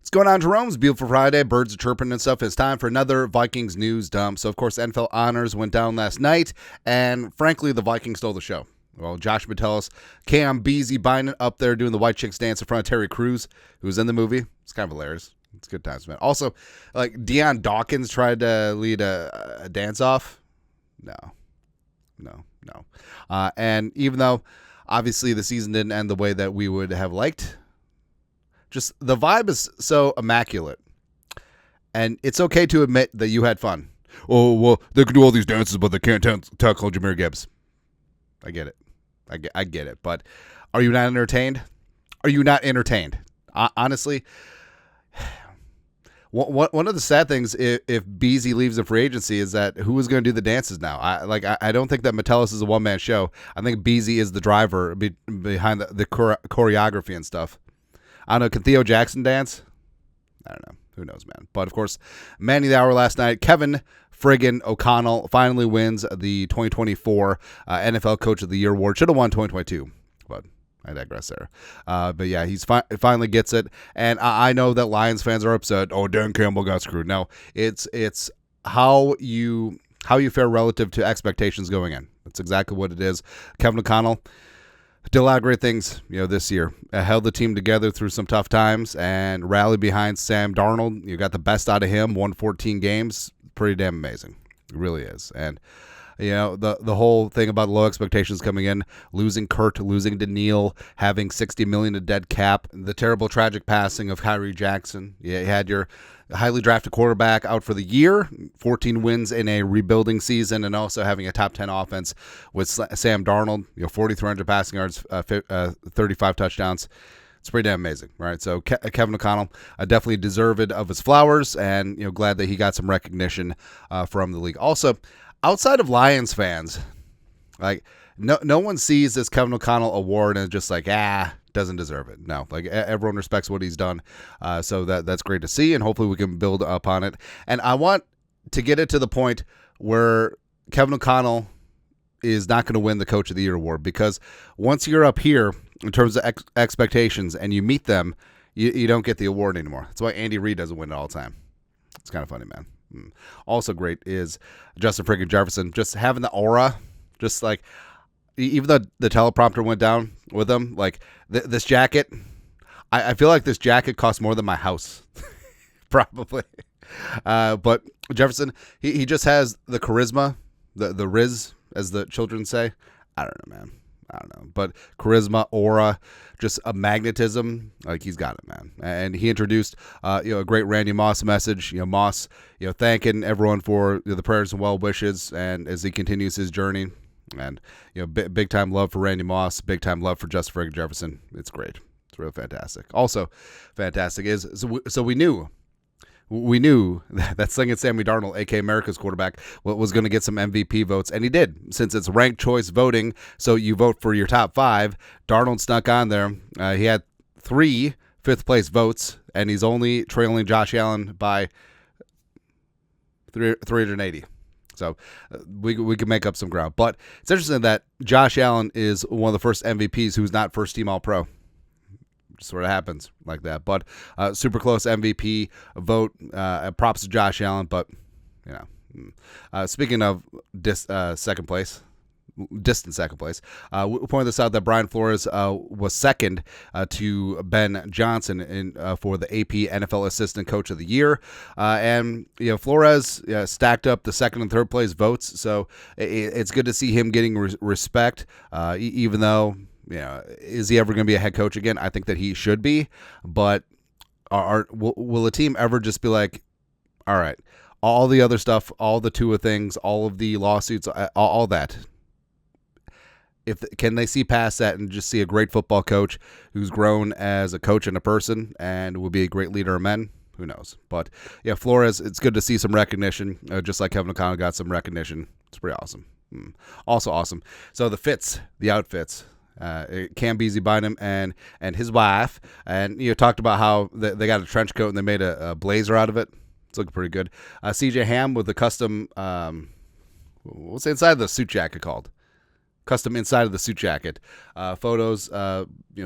What's going on, Jerome's Beautiful Friday. Birds are chirping and stuff. It's time for another Vikings news dump. So, of course, NFL honors went down last night, and frankly, the Vikings stole the show. Well, Josh Metellus, Beezy Bynum up there doing the white chicks dance in front of Terry Crews, who was in the movie. It's kind of hilarious. It's good times, man. Also, like, Deion Dawkins tried to lead a dance-off. No. And even though, obviously, the season didn't end the way that we would have liked, just the vibe is so immaculate. And it's okay to admit that you had fun. Oh, well, they can do all these dances, but they can't tackle Jahmyr Gibbs. I get it. I get it. But are you not entertained? Are you not entertained? Honestly, one of the sad things if Beezy leaves the free agency is that who is going to do the dances now? I don't think that Metellus is a one-man show. I think Beezy is the driver behind the choreography and stuff. I don't know. Can Theo Jackson dance? I don't know. Who knows, man? But, of course, man of the hour last night, Kevin friggin' O'Connell finally wins the 2024 NFL Coach of the Year award. Should have won 2022, but I digress there. But, yeah, he's finally gets it. And I know that Lions fans are upset. Oh, Dan Campbell got screwed. No, it's how you fare relative to expectations going in. That's exactly what it is. Kevin O'Connell did a lot of great things, this year. Held the team together through some tough times and rallied behind Sam Darnold. You got the best out of him, won 14 games. Pretty damn amazing. It really is. And, the whole thing about low expectations coming in, losing Kurt, losing Daniil, having $60 million of dead cap, the terrible, tragic passing of Kyrie Jackson. You had your highly drafted quarterback out for the year, 14 wins in a rebuilding season, and also having a top 10 offense with Sam Darnold, 4,300 passing yards, 35 touchdowns. It's pretty damn amazing, right? So Kevin O'Connell definitely deserved of his flowers, and glad that he got some recognition from the league. Also, outside of Lions fans, like no one sees this Kevin O'Connell award and just like doesn't deserve it. No, like everyone respects what he's done. So that's great to see, and hopefully we can build upon it. And I want to get it to the point where Kevin O'Connell is not going to win the Coach of the Year award, because once you're up here in terms of expectations and you meet them, you don't get the award anymore. That's why Andy Reid doesn't win it all the time. It's kind of funny, man. Also great is Justin friggin' Jefferson, just having the aura, just like, even though the teleprompter went down with him, like this jacket, I feel like this jacket costs more than my house, probably. But Jefferson, he just has the charisma, the Riz, as the children say. I don't know, man. I don't know. But charisma, aura, just a magnetism, like he's got it, man. And he introduced, a great Randy Moss message. Moss, thanking everyone for the prayers and well wishes, and as he continues his journey. And, big time love for Randy Moss, big time love for Justin friggin' Jefferson. It's great. It's real fantastic. Also fantastic is, so we knew that slinging Sammy Darnold, a.k.a. America's quarterback, was going to get some MVP votes, and he did, since it's ranked choice voting, so you vote for your top 5. Darnold snuck on there. He had 3 fifth-place votes, and he's only trailing Josh Allen by 380. So we can make up some ground. But it's interesting that Josh Allen is one of the first MVPs who's not first-team All-Pro. Just sort of happens like that. But super close MVP vote. Props to Josh Allen. But, speaking of distant second place, we pointed this out that Brian Flores was second to Ben Johnson for the AP NFL Assistant Coach of the Year. And Flores stacked up the second and third place votes. So it's good to see him getting respect, even though, is he ever going to be a head coach again? I think that he should be. But will a team ever just be like, all right, all the other stuff, all the Tua things, all of the lawsuits, all that, can they see past that and just see a great football coach who's grown as a coach and a person and will be a great leader of men? Who knows? But, Flores, it's good to see some recognition, just like Kevin O'Connell got some recognition. It's pretty awesome. Also awesome. So the outfits, Beezy Bynum and his wife, and talked about how they got a trench coat and they made a blazer out of it. It's looking pretty good. CJ Ham with the custom, what's the inside of the suit jacket called? Custom inside of the suit jacket. Photos,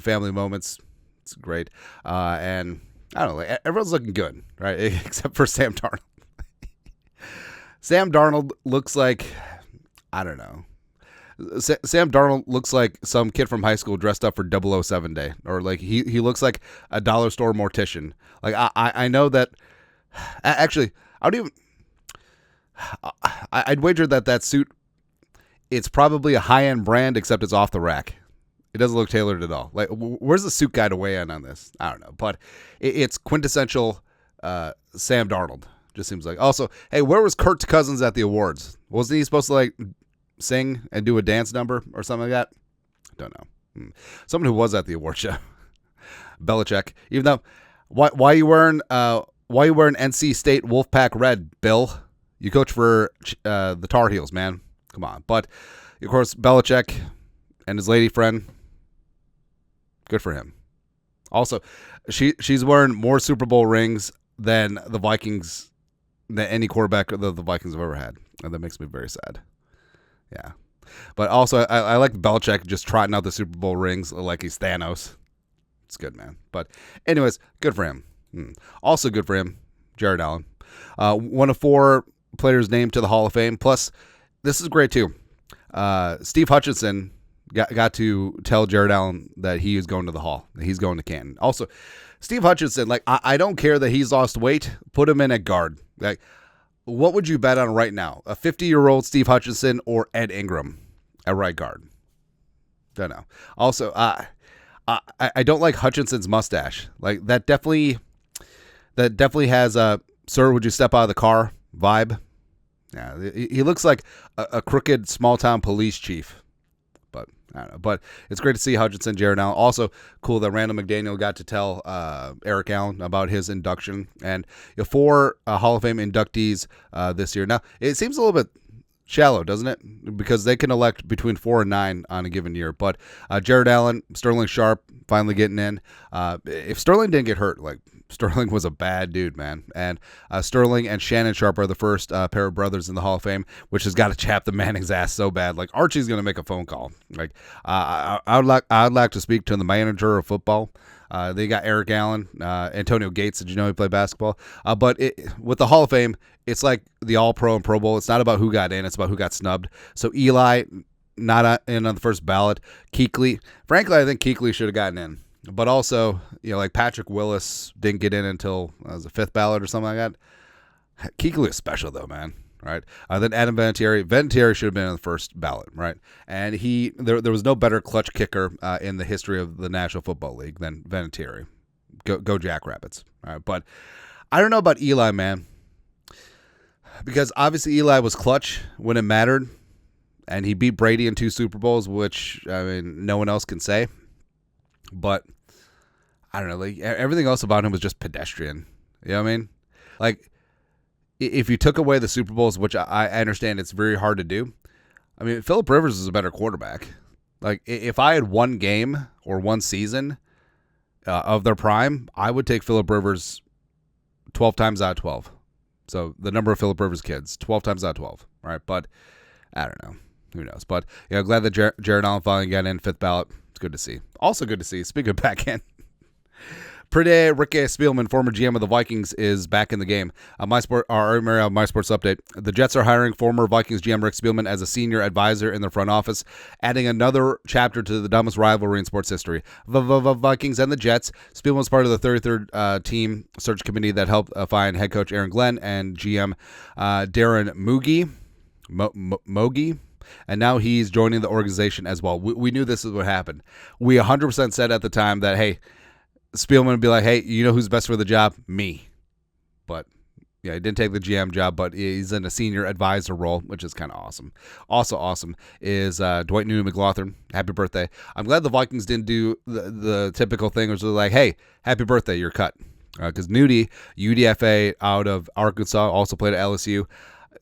family moments. It's great. And I don't know. Like, everyone's looking good, right? Except for Sam Darnold. Sam Darnold looks like, I don't know. Sam Darnold looks like some kid from high school dressed up for 007 day, or like he looks like a dollar store mortician. Like I know that. Actually, I'd wager that suit, it's probably a high end brand, except it's off the rack. It doesn't look tailored at all. Like, where's the suit guy to weigh in on this? I don't know, but it's quintessential Sam Darnold. Just seems like. Also, hey, where was Kirk Cousins at the awards? Wasn't he supposed to like sing and do a dance number or something like that? Don't know. Someone who was at the award show. Belichick. Even though, why you wearing NC State Wolfpack red, Bill? You coach for the Tar Heels, man. Come on. But of course, Belichick and his lady friend. Good for him. Also, she's wearing more Super Bowl rings than the Vikings, than any quarterback the Vikings have ever had, and that makes me very sad. Yeah, but also I like Belichick just trotting out the Super Bowl rings like he's Thanos. It's good, man. But anyways, good for him. Also good for him, Jared Allen. One of 4 players named to the Hall of Fame. Plus, this is great too. Steve Hutchinson got to tell Jared Allen that he is going to the Hall. That he's going to Canton. Also, Steve Hutchinson, like I don't care that he's lost weight. Put him in at guard. Like, what would you bet on right now? A 50-year-old Steve Hutchinson or Ed Ingram at right guard? Don't know. Also, I don't like Hutchinson's mustache. Like that definitely has a "Sir, would you step out of the car" vibe. Yeah, he looks like a crooked small town police chief. But I don't know. But it's great to see Hutchinson, Jared Allen. Also cool that Randall McDaniel got to tell Eric Allen about his induction. And 4 Hall of Fame inductees this year. Now, it seems a little bit shallow, doesn't it? Because they can elect between 4 and 9 on a given year. But Jared Allen, Sterling Sharp finally getting in. If Sterling didn't get hurt, like Sterling was a bad dude, man. And Sterling and Shannon Sharp are the first pair of brothers in the Hall of Fame, which has got to chap the Manning's ass so bad. Like Archie's going to make a phone call. Like I'd like to speak to the manager of football. They got Eric Allen, Antonio Gates. Did you know he played basketball? But with the Hall of Fame, it's like the All-Pro and Pro Bowl. It's not about who got in. It's about who got snubbed. So Eli, not in on the first ballot. Kuechly, frankly, I think Kuechly should have gotten in. But also, like Patrick Willis didn't get in until it was the 5th ballot or something like that. Kuechly is special, though, man. Right. Then Adam Vinatieri. Vinatieri should have been on the first ballot, right? And there was no better clutch kicker in the history of the National Football League than Vinatieri. Go Jackrabbits. All right. But I don't know about Eli, man. Because obviously Eli was clutch when it mattered. And he beat Brady in 2 Super Bowls, which, I mean, no one else can say. But I don't know. Like everything else about him was just pedestrian. You know what I mean? Like, if you took away the Super Bowls, which I understand it's very hard to do, I mean, Phillip Rivers is a better quarterback. Like, if I had one game or one season of their prime, I would take Phillip Rivers 12 times out of 12. So the number of Phillip Rivers kids, 12 times out of 12, right? But I don't know. Who knows? But glad that Jared Allen finally got in 5th ballot. It's good to see. Also good to see, speaking of back end, Prede Ricky Spielman, former GM of the Vikings, is back in the game. My Sports Update. The Jets are hiring former Vikings GM Rick Spielman as a senior advisor in their front office, adding another chapter to the dumbest rivalry in sports history. The Vikings and the Jets. Spielman was part of the 33rd team search committee that helped find head coach Aaron Glenn and GM Darren Mogi. And now he's joining the organization as well. We knew this is what happened. We 100% said at the time that, hey, Spielman would be like, hey, you know who's best for the job? Me. But, he didn't take the GM job, but he's in a senior advisor role, which is kind of awesome. Also awesome is Dwight Newton-McLaughlin. Happy birthday. I'm glad the Vikings didn't do the typical thing, which was like, hey, happy birthday, you're cut. Because Nudie, UDFA out of Arkansas, also played at LSU,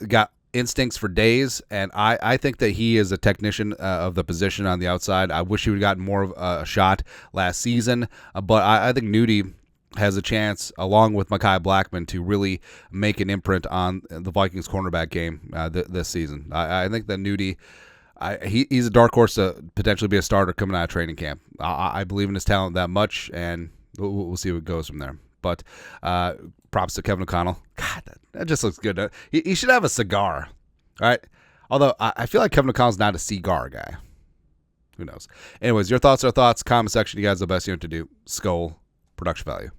got instincts for days, and I think that he is a technician of the position on the outside. I wish he would have gotten more of a shot last season, but I think Nudie has a chance, along with Mekhi Blackman, to really make an imprint on the Vikings cornerback game this season. I think that Nudie, he's a dark horse to potentially be a starter coming out of training camp. I believe in his talent that much, and we'll see what goes from there. But props to Kevin O'Connell. God, that just looks good. He should have a cigar. All right. Although I feel like Kevin O'Connell's not a cigar guy. Who knows? Anyways, your thoughts are thoughts. Comment section. You guys are the best you know to do. Skull production value.